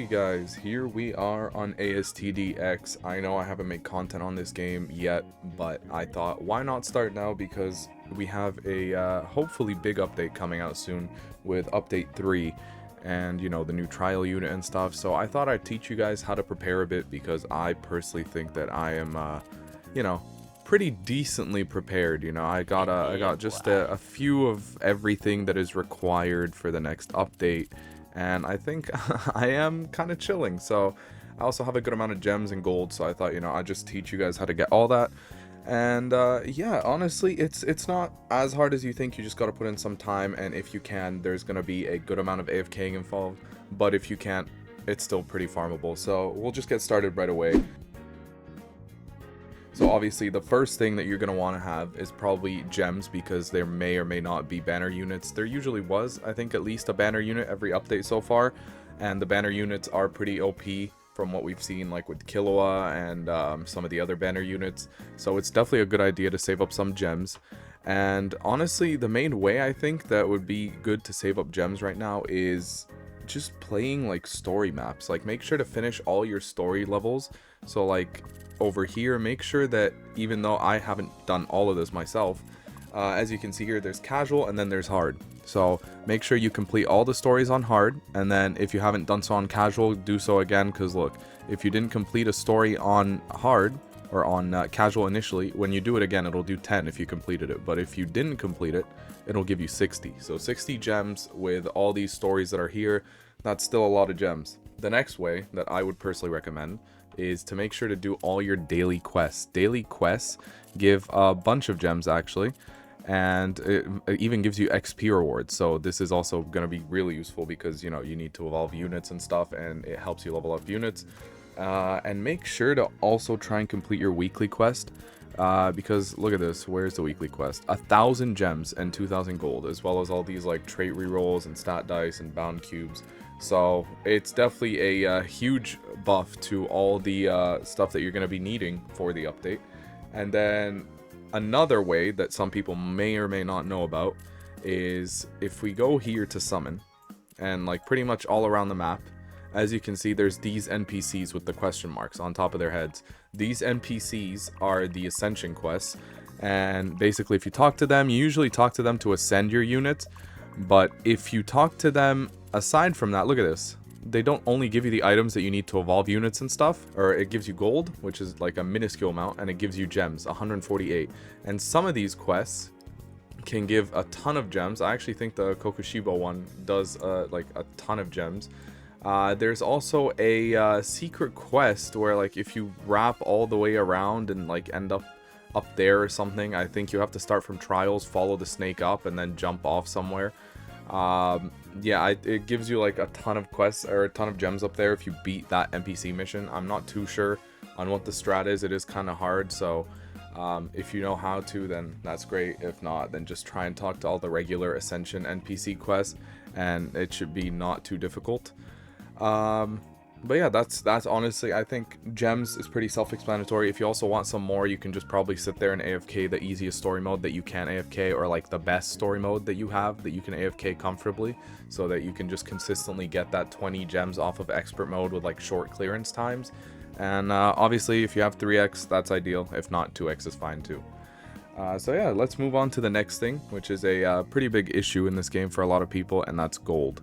Alrighty guys, here we are on ASTD X. I know I haven't made content on this game yet, but I thought why not start now, because we have a hopefully big update coming out soon with update 3 and you know the new trial unit and stuff. So I thought I'd teach you guys how to prepare a bit, because I personally think that I am you know, pretty decently prepared. You know, I got just a few of everything that is required for the next update, and I think I am kind of chilling. So I also have a good amount of gems and gold, so I thought, you know, I'd just teach you guys how to get all that. And yeah, honestly, it's not as hard as you think. You just got to put in some time, and if you can, there's gonna be a good amount of AFKing involved, but if you can't, it's still pretty farmable. So we'll just get started right away. So obviously the first thing that you're going to want to have is probably gems, because there may or may not be banner units. There usually was, I think, at least a banner unit every update so far, and the banner units are pretty OP from what we've seen, like with Killua and some of the other banner units. So it's definitely a good idea to save up some gems. And honestly, the main way I think that would be good to save up gems right now is just playing like story maps. Like, make sure to finish all your story levels. So like over here, make sure that, even though I haven't done all of this myself, as you can see here, there's casual and then there's hard. So make sure you complete all the stories on hard, and then if you haven't done so on casual, do so again, because look, if you didn't complete a story on hard or on casual initially, when you do it again, it'll do 10 if you completed it, but if you didn't complete it, it'll give you 60. So 60 gems with all these stories that are here. That's still a lot of gems. The next way that I would personally recommend is to make sure to do all your daily quests. Daily quests give a bunch of gems actually, and it even gives you XP rewards. So this is also going to be really useful, because you know you need to evolve units and stuff, and it helps you level up units. And make sure to also try and complete your weekly quest, because look at this, where's the weekly quest? 1,000 gems and 2,000 gold, as well as all these like trait rerolls and stat dice and bound cubes. So it's definitely a huge buff to all the stuff that you're going to be needing for the update. And then another way that some people may or may not know about is if we go here to summon, and like pretty much all around the map, as you can see, there's these NPCs with the question marks on top of their heads. These NPCs are the ascension quests, and basically if you talk to them, you usually talk to them to ascend your unit. But if you talk to them aside from that, look at this, they don't only give you the items that you need to evolve units and stuff, or it gives you gold, which is like a minuscule amount, and it gives you gems, 148. And some of these quests can give a ton of gems. I actually think the Kokushibo one does like a ton of gems. There's also a secret quest where, like, if you wrap all the way around and like end up there or something, I think you have to start from trials, follow the snake up, and then jump off somewhere. Yeah, it gives you like a ton of quests or a ton of gems up there if you beat that NPC mission. I'm not too sure on what the strat is. It is kind of hard, so if you know how to, then that's great. If not, then just try and talk to all the regular Ascension NPC quests, and it should be not too difficult. But yeah, that's honestly, I think gems is pretty self-explanatory. If you also want some more, you can just probably sit there and AFK the easiest story mode that you can AFK, or like the best story mode that you have that you can AFK comfortably, so that you can just consistently get that 20 gems off of expert mode with like short clearance times. And obviously if you have 3x, that's ideal. If not, 2x is fine too. So yeah, let's move on to the next thing, which is a pretty big issue in this game for a lot of people, and that's gold.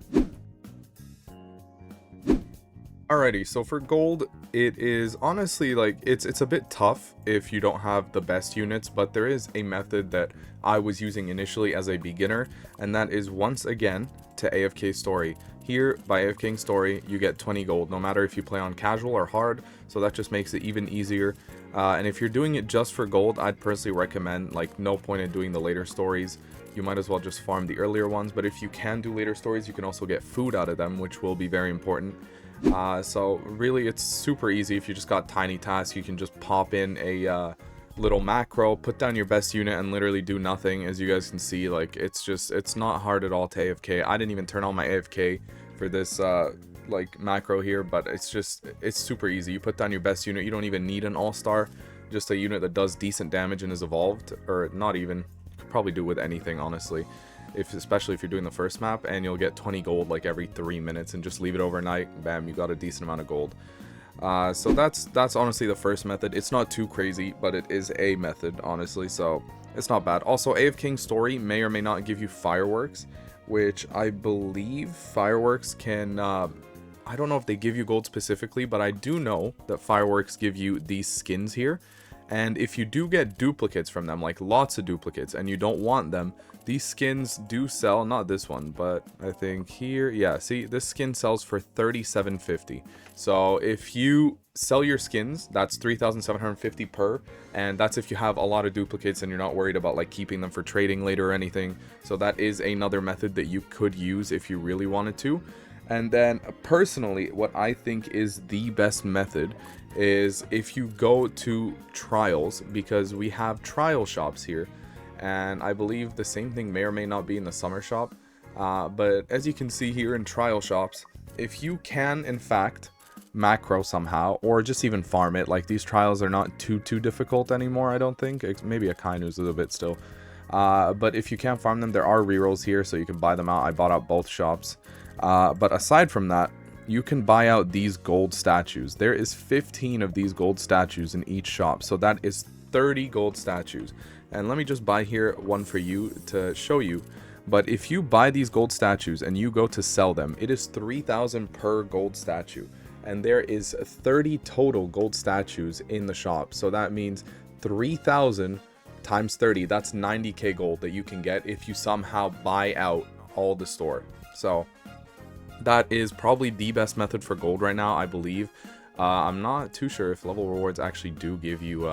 Alrighty, so for gold, it is honestly like, it's a bit tough if you don't have the best units, but there is a method that I was using initially as a beginner, and that is, once again, to AFK story. Here, by AFKing story, you get 20 gold, no matter if you play on casual or hard, so that just makes it even easier. And if you're doing it just for gold, I'd personally recommend, like, no point in doing the later stories. You might as well just farm the earlier ones, but if you can do later stories, you can also get food out of them, which will be very important. So really, it's super easy. If you just got tiny tasks, you can just pop in a little macro, put down your best unit, and literally do nothing. As you guys can see, like, it's not hard at all to AFK. I didn't even turn on my AFK for this like macro here, but it's super easy. You put down your best unit. You don't even need an all-star, just a unit that does decent damage and is evolved, or not even. You could probably do with anything, honestly. especially if you're doing the first map, and you'll get 20 gold like every 3 minutes, and just leave it overnight, bam, you got a decent amount of gold. So that's honestly the first method. It's not too crazy, but it is a method, honestly, so it's not bad. Also, A of King's story may or may not give you fireworks, which I believe fireworks can, I don't know if they give you gold specifically, but I do know that fireworks give you these skins here. And if you do get duplicates from them, like lots of duplicates, and you don't want them, these skins do sell. Not this one, but I think here, yeah, see, this skin sells for 37.50. So if you sell your skins, that's 3,750 per, and that's if you have a lot of duplicates and you're not worried about like keeping them for trading later or anything. So that is another method that you could use if you really wanted to. And then personally, what I think is the best method is if you go to trials, because we have trial shops here, and I believe the same thing may or may not be in the summer shop, but as you can see here in trial shops, if you can in fact macro somehow, or just even farm it, like these trials are not too difficult anymore, I don't think. Maybe a Kainu's a little bit still, but if you can't farm them, there are rerolls here, so you can buy them out. I bought out both shops, but aside from that, you can buy out these gold statues. There is 15 of these gold statues in each shop, so that is 30 gold statues. And let me just buy here one for you to show you. But if you buy these gold statues and you go to sell them, it is 3,000 per gold statue, and there is 30 total gold statues in the shop. So that means 3,000 times 30, that's 90k gold that you can get if you somehow buy out all the store. So that is probably the best method for gold right now, I believe. I'm not too sure if level rewards actually do give you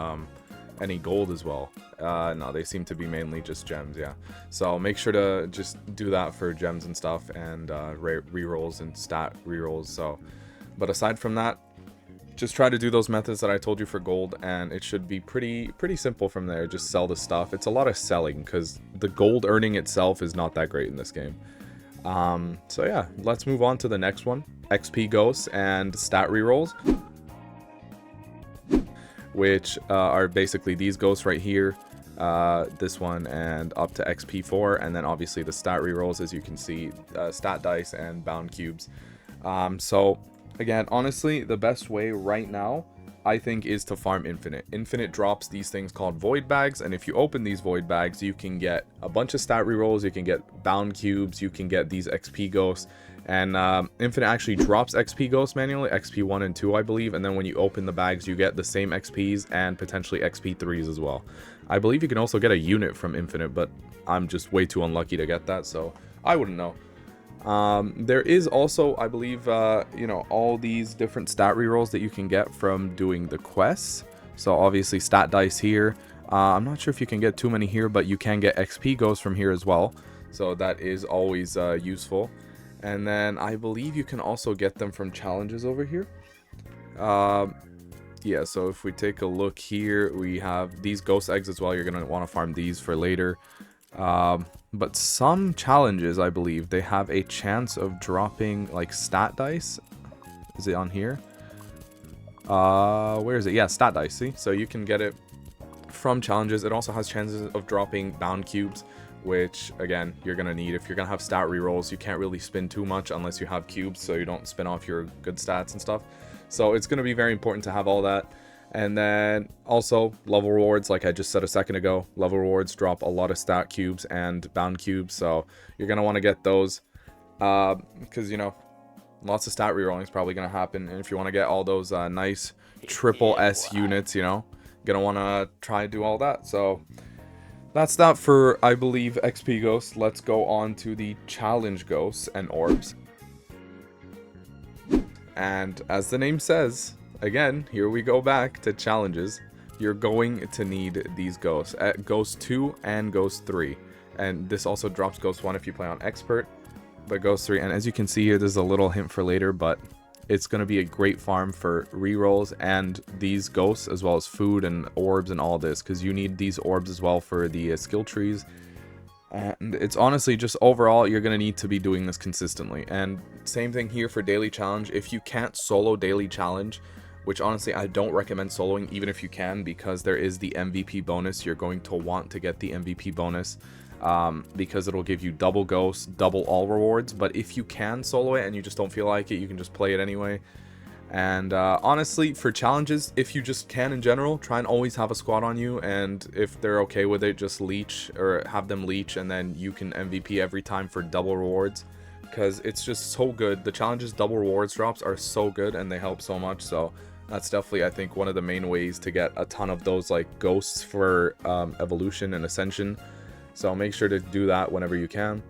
any gold as well. No, they seem to be mainly just gems, yeah. So make sure to just do that for gems and stuff, and rerolls and stat rerolls. So, but aside from that, just try to do those methods that I told you for gold, and it should be pretty simple from there. Just sell the stuff. It's a lot of selling because the gold earning itself is not that great in this game. So yeah, let's move on to the next one, XP ghosts and stat rerolls, which are basically these ghosts right here, this one, and up to XP4, and then obviously the stat rerolls, as you can see, stat dice and bound cubes. So again, honestly, the best way right now, I think, is to farm Infinite. Infinite drops these things called void bags, and if you open these void bags, you can get a bunch of stat rerolls, you can get bound cubes, you can get these XP ghosts, and Infinite actually drops XP ghosts manually, XP 1 and 2 I believe, and then when you open the bags you get the same XPs and potentially XP 3s as well. I believe you can also get a unit from Infinite, but I'm just way too unlucky to get that, so I wouldn't know. There is also, I believe, you know, all these different stat rerolls that you can get from doing the quests. So obviously stat dice here. I'm not sure if you can get too many here, but you can get XP ghosts from here as well. So that is always useful. And then I believe you can also get them from challenges over here. Yeah, so if we take a look here, we have these ghost eggs as well. You're going to want to farm these for later. But some challenges, I believe, they have a chance of dropping like stat dice. Is it on here? Where is it? Yeah, stat dice, see? So you can get it from challenges. It also has chances of dropping bound cubes, which again, you're gonna need. If you're gonna have stat rerolls, you can't really spin too much unless you have cubes, so you don't spin off your good stats and stuff. So it's gonna be very important to have all that. And then also level rewards, like I just said a second ago, level rewards drop a lot of stat cubes and bound cubes, so you're gonna want to get those because, you know, lots of stat rerolling is probably gonna happen, and if you want to get all those nice triple S units, you know, gonna want to try and do all that. So that's that for, I believe, XP ghosts. Let's go on to the challenge ghosts and orbs. And as the name says, again, here we go back to challenges. You're going to need these ghosts at Ghost 2 and Ghost 3. And this also drops Ghost 1 if you play on Expert, but Ghost 3, and as you can see here, there's a little hint for later, but it's going to be a great farm for rerolls and these ghosts, as well as food and orbs and all this, because you need these orbs as well for the skill trees. And it's honestly just overall, you're going to need to be doing this consistently. And same thing here for daily challenge. If you can't solo daily challenge, which honestly I don't recommend soloing even if you can, because there is the MVP bonus. You're going to want to get the MVP bonus because it'll give you double ghosts, double all rewards. But if you can solo it and you just don't feel like it, you can just play it anyway. And honestly, for challenges, if you just can in general, try and always have a squad on you, and if they're okay with it, just leech, or have them leech, and then you can MVP every time for double rewards, because it's just so good. The challenges double rewards drops are so good, and they help so much. So that's definitely, I think, one of the main ways to get a ton of those like ghosts for evolution and ascension. So make sure to do that whenever you can.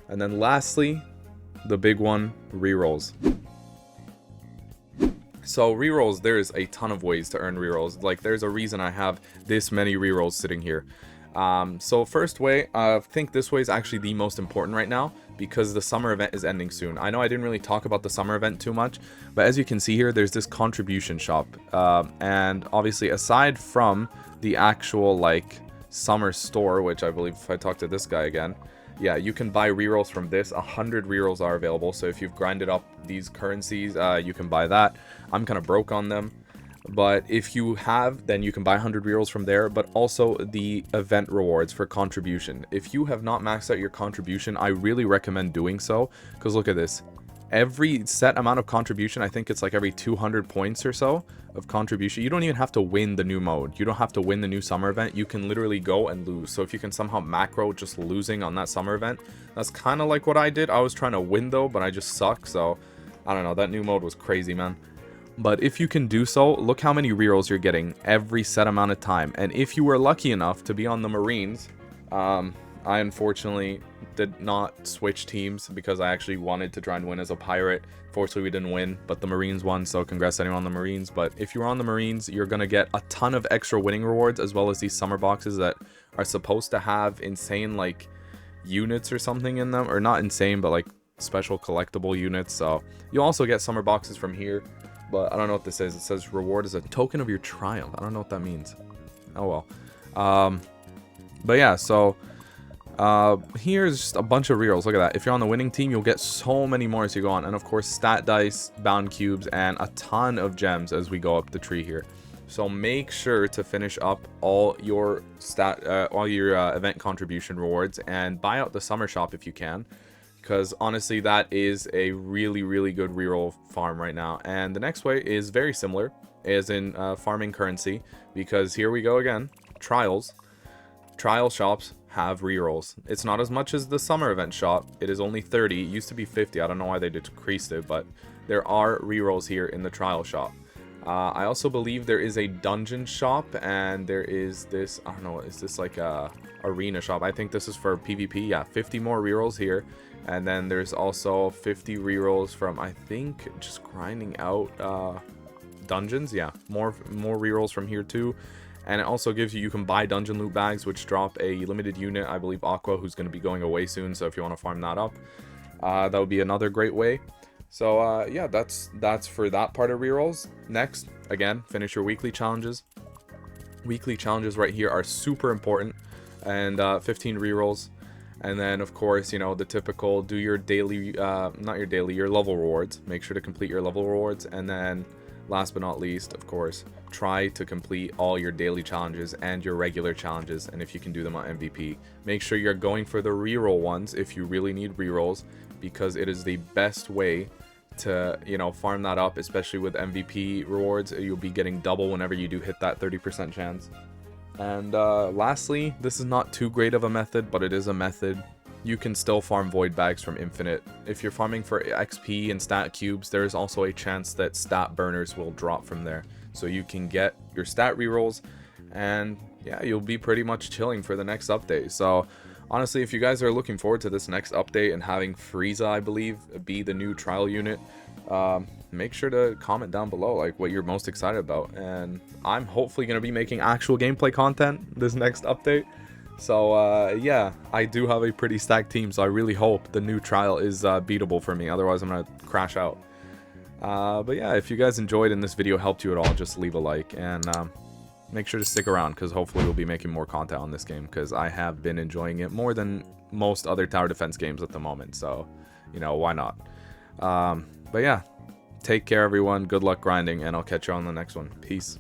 And then lastly, the big one, rerolls. So rerolls, there's a ton of ways to earn rerolls. Like, there's a reason I have this many rerolls sitting here. So first way, I think this way is actually the most important right now, because the summer event is ending soon. I know I didn't really talk about the summer event too much, but as you can see here, there's this contribution shop. And obviously, aside from the actual like summer store, which I believe, if I talk to this guy again, yeah, you can buy rerolls from this. 100 rerolls are available, so if you've grinded up these currencies, you can buy that. I'm kind of broke on them, but if you have, then you can buy 100 rerolls from there. But also the event rewards for contribution. If you have not maxed out your contribution, I really recommend doing so, because look at this. Every set amount of contribution, I think it's like every 200 points or so of contribution. You don't even have to win the new mode. You don't have to win the new summer event. You can literally go and lose. So if you can somehow macro just losing on that summer event, that's kind of like what I did. I was trying to win though, but I just suck. So I don't know. That new mode was crazy, man. But if you can do so, look how many rerolls you're getting every set amount of time. And if you were lucky enough to be on the Marines, I unfortunately did not switch teams because I actually wanted to try and win as a pirate. Fortunately, we didn't win, but the Marines won, so congrats to anyone on the Marines. But if you're on the Marines, you're going to get a ton of extra winning rewards, as well as these summer boxes that are supposed to have insane, like, units or something in them. Or not insane, but, like, special collectible units. So you'll also get summer boxes from here, but I don't know what this is. It says reward is a token of your triumph. I don't know what that means. Oh, well. But yeah, so here's just a bunch of rerolls. Look at that. If you're on the winning team, you'll get so many more as you go on, and of course stat dice, bound cubes, and a ton of gems as we go up the tree here. So make sure to finish up all your event contribution rewards and buy out the summer shop if you can, because honestly that is a really good reroll farm right now. And the next way is very similar, as in farming currency, because here we go again. Trial shops have rerolls. It's not as much as the summer event shop. It is only 30. It used to be 50. I don't know why they decreased it, but there are rerolls here in the trial shop. I also believe there is a dungeon shop, and there is this, I don't know, is this like a arena shop? I think this is for PvP. Yeah, 50 more rerolls here. And then there's also 50 rerolls from, I think, just grinding out dungeons. Yeah, more rerolls from here too. And it also gives you can buy dungeon loot bags, which drop a limited unit. I believe Aqua, who's going to be going away soon. So if you want to farm that up, that would be another great way. So yeah, that's for that part of rerolls. Next, again, finish your weekly challenges. Weekly challenges right here are super important, and 15 rerolls. And then, of course, you know, the typical, do your daily, not your daily, your level rewards. Make sure to complete your level rewards. And then, last but not least, of course, try to complete all your daily challenges and your regular challenges. And if you can do them on MVP, make sure you're going for the reroll ones if you really need rerolls, because it is the best way to, you know, farm that up, especially with MVP rewards. You'll be getting double whenever you do hit that 30% chance. And lastly, this is not too great of a method, but it is a method. You can still farm void bags from Infinite. If you're farming for XP and stat cubes, there is also a chance that stat burners will drop from there. So you can get your stat rerolls, and yeah, you'll be pretty much chilling for the next update. So honestly, if you guys are looking forward to this next update and having Frieza, I believe, be the new trial unit, make sure to comment down below like what you're most excited about. And I'm hopefully going to be making actual gameplay content this next update. So yeah, I do have a pretty stacked team, so I really hope the new trial is beatable for me. Otherwise, I'm going to crash out. But yeah, if you guys enjoyed and this video helped you at all, just leave a like, and make sure to stick around, because hopefully we'll be making more content on this game, because I have been enjoying it more than most other tower defense games at the moment. So, you know, why not? But yeah, take care, everyone. Good luck grinding, and I'll catch you on the next one. Peace.